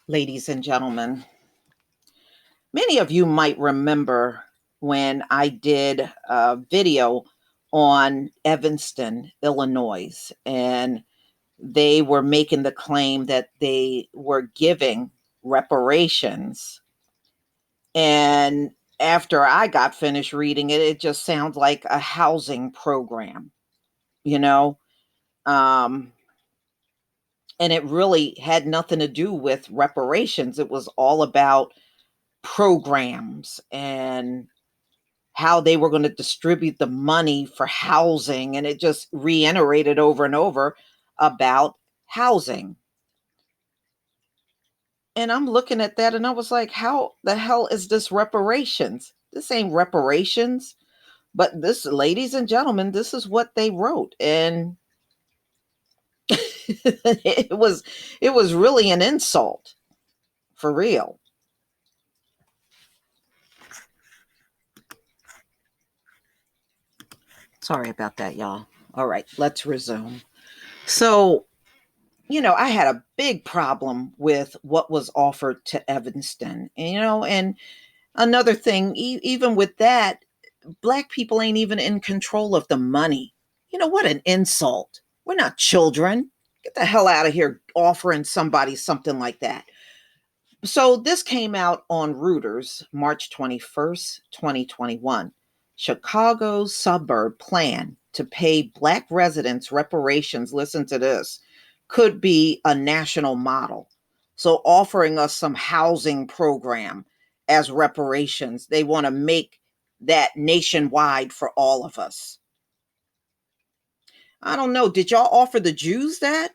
Ladies and gentlemen, many of you might remember when I did a video on Evanston, Illinois, and they were making the claim that they were giving reparations. And after I got finished reading it, it just sounds like a housing program, you know? Um, and it really had nothing to do with reparations. It was all about programs and how they were going to distribute the money for housing. And it just reiterated over and over about housing. And I'm looking at that and I was like, how the hell is this reparations? This ain't reparations. But this, ladies and gentlemen, this is what they wrote. And it was really an insult for real. Sorry about that, y'all. All right, let's resume. So, I had a big problem with what was offered to Evanston, and another thing, even with that, Black people ain't even in control of the money. What an insult. We're not children. Get the hell out of here offering somebody something like that. So this came out on Reuters, March 21st, 2021. Chicago's suburb plan to pay Black residents reparations, listen to this, could be a national model. So offering us some housing program as reparations. They want to make that nationwide for all of us. I don't know. Did y'all offer the Jews that?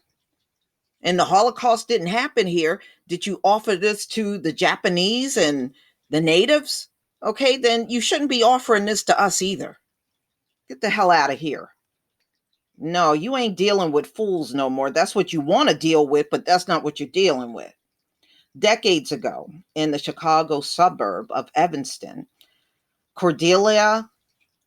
And the Holocaust didn't happen here. Did you offer this to the Japanese and the natives? Okay, then you shouldn't be offering this to us either. Get the hell out of here. No, you ain't dealing with fools no more. That's what you want to deal with, but that's not what you're dealing with. Decades ago, in the Chicago suburb of Evanston, Cordelia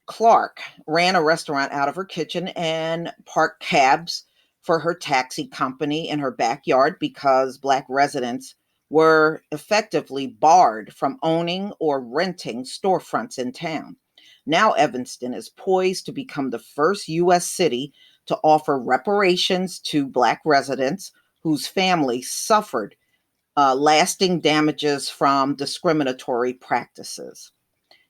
Clark ran a restaurant out of her kitchen and parked cabs for her taxi company in her backyard because Black residents were effectively barred from owning or renting storefronts in town. Now, Evanston is poised to become the first U.S. city to offer reparations to Black residents whose families suffered lasting damages from discriminatory practices.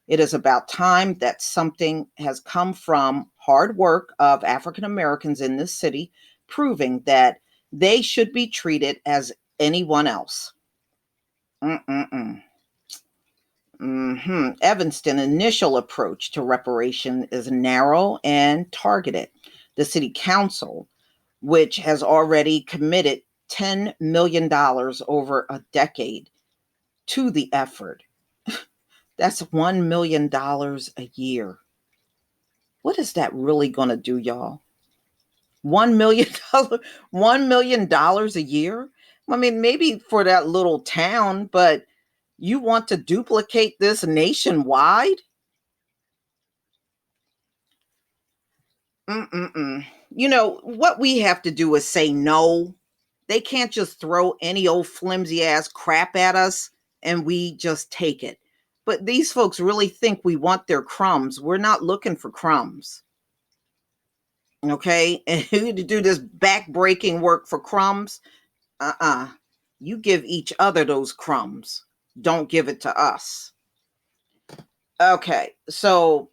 It is about time that something has come from hard work of African Americans in this city, proving that they should be treated as anyone else. Mm-mm-mm. Evanston initial approach to reparation is narrow and targeted. The city council, which has already committed $10 million over a decade to the effort, that's $1 million a year. What is that really going to do, y'all? $1 million, $1 million a year? I mean, maybe for that little town, but you want to duplicate this nationwide? Mm-mm-mm. What we have to do is say no. They can't just throw any old flimsy ass crap at us and we just take it. But these folks really think we want their crumbs. We're not looking for crumbs. Okay? And to do this back-breaking work for crumbs, you give each other those crumbs. Don't give it to us. Okay, so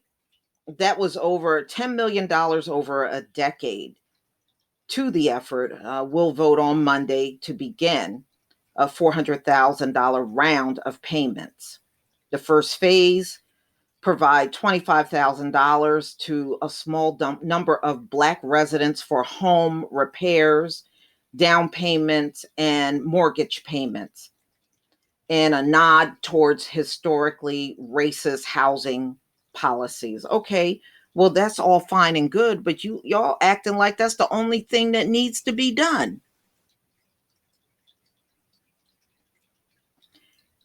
that was over $10 million over a decade to the effort. We'll vote on Monday to begin a $400,000 round of payments. The first phase provide $25,000 to a small number of Black residents for home repairs, down payments, and mortgage payments, and a nod towards historically racist housing policies. Okay, well, that's all fine and good, but y'all acting like that's the only thing that needs to be done.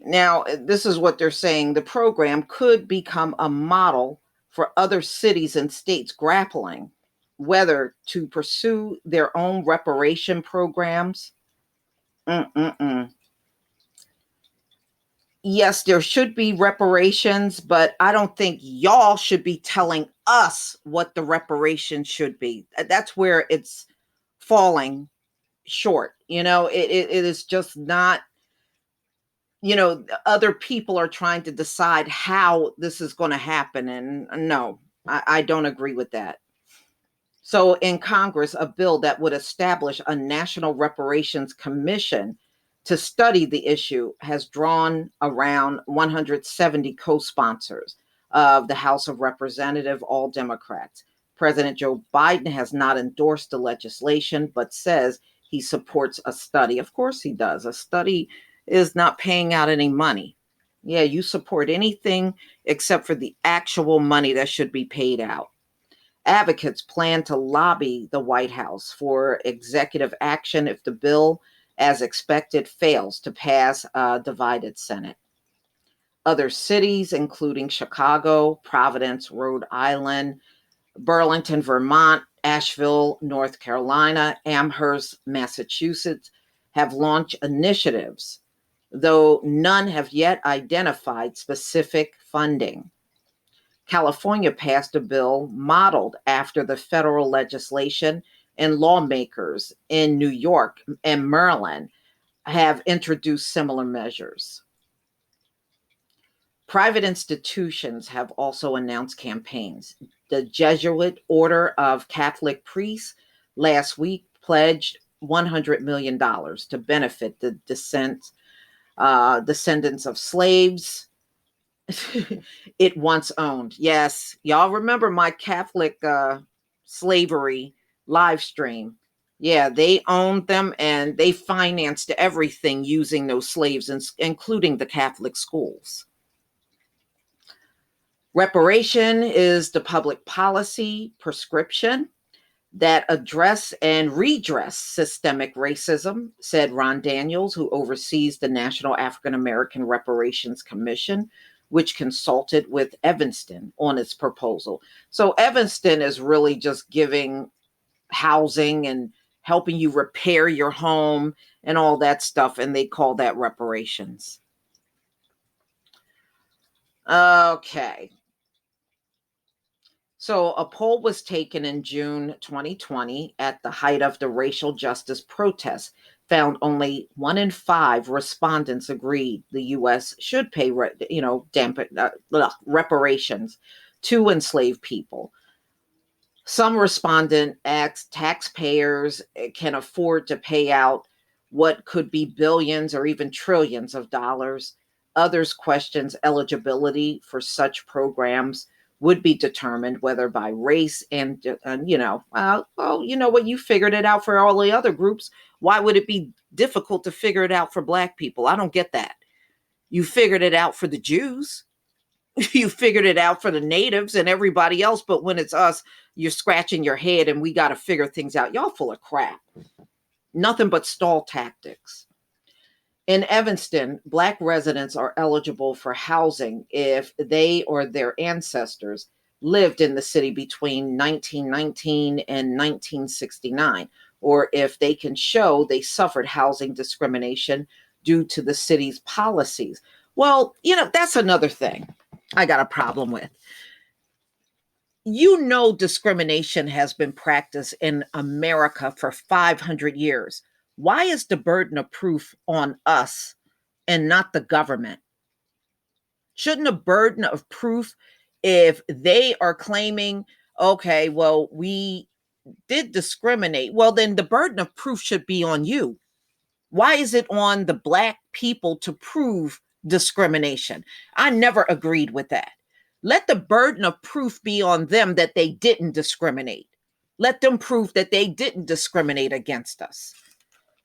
Now, this is what they're saying. The program could become a model for other cities and states grappling whether to pursue their own reparation programs. Mm-mm-mm. Yes, there should be reparations, but I don't think y'all should be telling us what the reparations should be. That's where it's falling short. It is just not, other people are trying to decide how this is going to happen. And no, I don't agree with that. So, in Congress, a bill that would establish a National Reparations Commission to study the issue has drawn around 170 co sponsors of the House of Representatives, all Democrats. President Joe Biden has not endorsed the legislation, but says he supports a study. Of course, he does. A study is not paying out any money. Yeah, you support anything except for the actual money that should be paid out. Advocates plan to lobby the White House for executive action if the bill, as expected, fails to pass a divided Senate. Other cities, including Chicago, Providence, Rhode Island, Burlington, Vermont, Asheville, North Carolina, Amherst, Massachusetts, have launched initiatives, though none have yet identified specific funding. California passed a bill modeled after the federal legislation, and lawmakers in New York and Maryland have introduced similar measures. Private institutions have also announced campaigns. The Jesuit Order of Catholic Priests last week pledged $100 million to benefit the descendants of slaves it once owned. Yes, y'all remember my Catholic slavery live stream. Yeah, they owned them and they financed everything using those slaves, including the Catholic schools. Reparation is the public policy prescription that address and redress systemic racism, said Ron Daniels, who oversees the National African American Reparations Commission, which consulted with Evanston on its proposal. So Evanston is really just giving housing and helping you repair your home and all that stuff, and they call that reparations. Okay. So, a poll was taken in June 2020 at the height of the racial justice protests, found only 1 in 5 respondents agreed the U.S. should pay, reparations to enslaved people. Some respondent asked taxpayers can afford to pay out what could be billions or even trillions of dollars. Others questions eligibility for such programs would be determined whether by race and you know what, you figured it out for all the other groups. Why would it be difficult to figure it out for Black people? I don't get that. You figured it out for the Jews. You figured it out for the natives and everybody else, but when it's us, you're scratching your head and we got to figure things out. Y'all full of crap. Nothing but stall tactics. In Evanston, Black residents are eligible for housing if they or their ancestors lived in the city between 1919 and 1969, or if they can show they suffered housing discrimination due to the city's policies. Well, that's another thing I got a problem with. Discrimination has been practiced in America for 500 years. Why is the burden of proof on us and not the government? Shouldn't a burden of proof, if they are claiming, okay, well, we did discriminate, well, then the burden of proof should be on you. Why is it on the Black people to prove discrimination? I never agreed with that. Let the burden of proof be on them that they didn't discriminate. Let them prove that they didn't discriminate against us.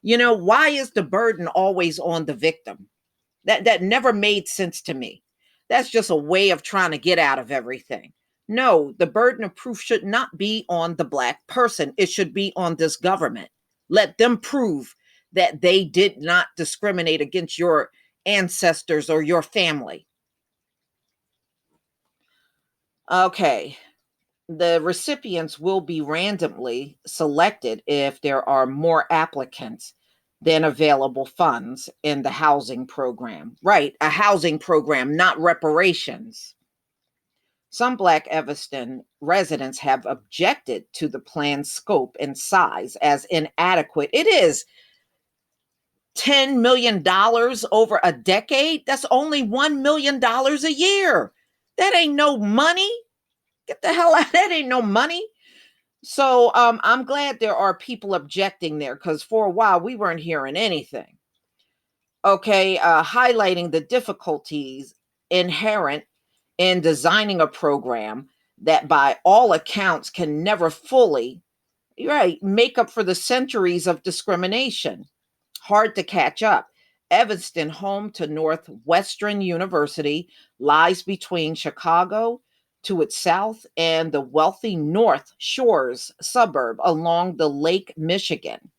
Why is the burden always on the victim? That never made sense to me. That's just a way of trying to get out of everything. No, the burden of proof should not be on the Black person. It should be on this government. Let them prove that they did not discriminate against your ancestors or your family. Okay. The recipients will be randomly selected if there are more applicants. than available funds in the housing program. Right, a housing program, not reparations. Some Black Evanston residents have objected to the plan's scope and size as inadequate. It is $10 million over a decade. That's only $1 million a year. That ain't no money. Get the hell out. That ain't no money. So I'm glad there are people objecting there, because for a while we weren't hearing anything. Okay, highlighting the difficulties inherent in designing a program that, by all accounts, can never fully, right, make up for the centuries of discrimination. Hard to catch up. Evanston, home to Northwestern University, lies between Chicago to its south and the wealthy North Shores suburb along the Lake Michigan.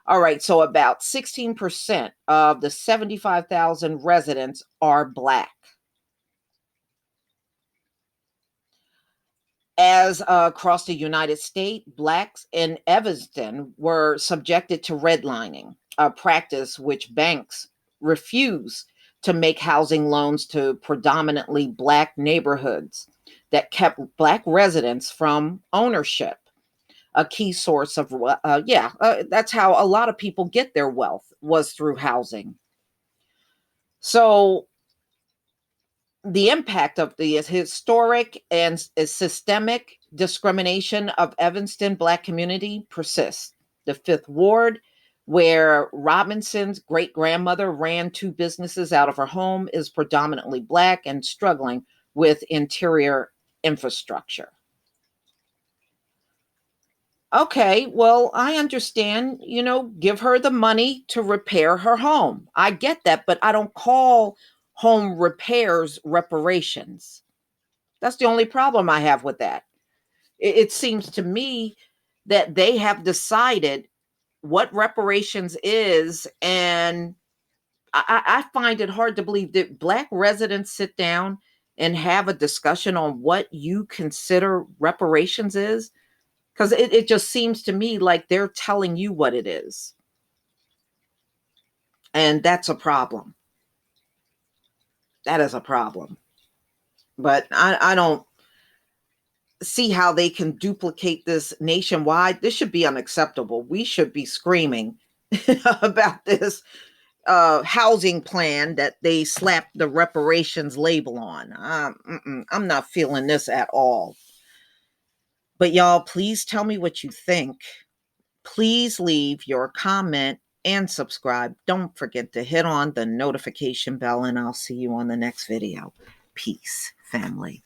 All right, so about 16% of the 75,000 residents are Black. As across the United States, Blacks in Evanston were subjected to redlining, a practice which banks refuse to make housing loans to predominantly Black neighborhoods that kept Black residents from ownership. A key source of, that's how a lot of people get their wealth, was through housing. So the impact of the historic and systemic discrimination of Evanston Black community persists. The Fifth Ward, where Robinson's great grandmother ran two businesses out of her home, is predominantly Black and struggling with interior infrastructure. Okay, well, I understand, give her the money to repair her home. I get that, but I don't call home repairs reparations. That's the only problem I have with that. It seems to me that they have decided what reparations is, and I find it hard to believe that Black residents sit down and have a discussion on what you consider reparations is, because it just seems to me like they're telling you what it is. And that's a problem. That is a problem. But I don't see how they can duplicate this nationwide. This should be unacceptable. We should be screaming about this housing plan that they slapped the reparations label on. I'm not feeling this at all. But y'all, please tell me what you think. Please leave your comment and subscribe. Don't forget to hit on the notification bell, and I'll see you on the next video. Peace, family.